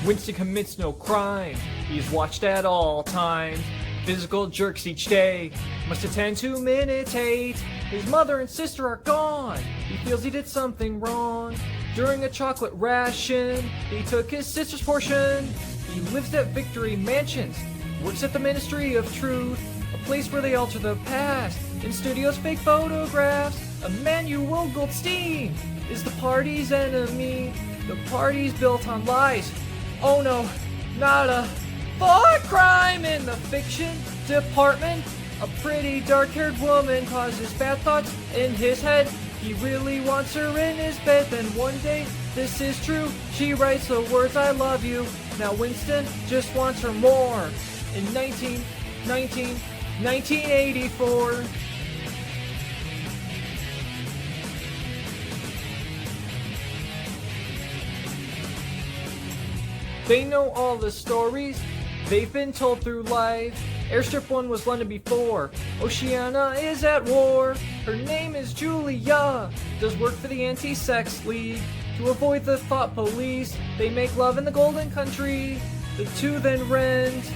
Winston commits no crime. He's watched at all times. Physical jerks each day. Must attend to minute 8. His mother and sister are gone. He feels he did something wrong. During a chocolate ration, he took his sister's portion. He lives at Victory Mansions. Works at the Ministry of Truth. A place where they alter the past. In studios, fake photographs. Emmanuel Goldstein is the party's enemy. The party's built on lies. Oh no, not a thought crime in the fiction department. A pretty dark-haired woman causes bad thoughts in his head. He really wants her in his bed. Then one day, this is true, she writes the words, I love you. Now Winston just wants her more. In 1984. They know all the stories they've been told through life. Airstrip One was London before. Oceania is at war. Her name is Julia. Does work for the Anti-Sex League. To avoid the thought police, they make love in the Golden Country. The two then rent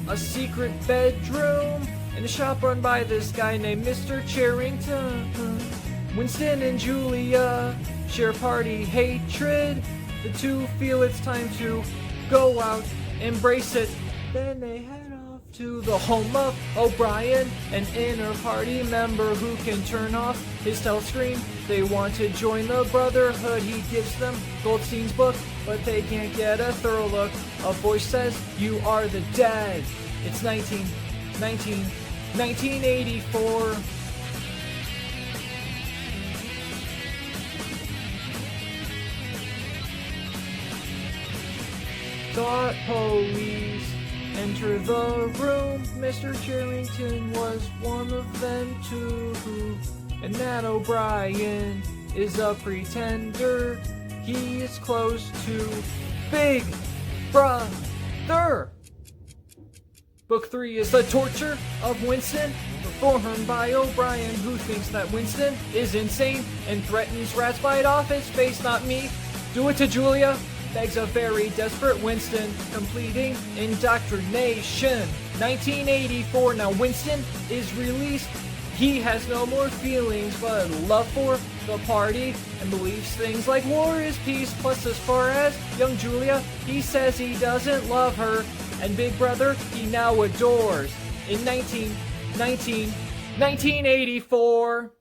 a secret bedroom in a shop run by this guy named Mr. Charrington. Winston and Julia share party hatred. The two feel it's time to go out, embrace it. Then they head off to the home of O'Brien, an inner party member who can turn off his telescreen. They want to join the Brotherhood. He gives them Goldstein's book, but they can't get a thorough look. A voice says, you are the dead. It's 1984. Thought police enter the room. Mr. Charrington was one of them too. And that O'Brien is a pretender. He is close to Big Brother. Book 3 is the torture of Winston, performed by O'Brien, who thinks that Winston is insane and threatens rats bite off his face. Not me. Do it to Julia. Begs a very desperate Winston, completing indoctrination. 1984, now Winston is released. He has no more feelings but love for the party and believes things like war is peace. Plus, as far as young Julia, he says he doesn't love her. And Big Brother, he now adores. In 1984.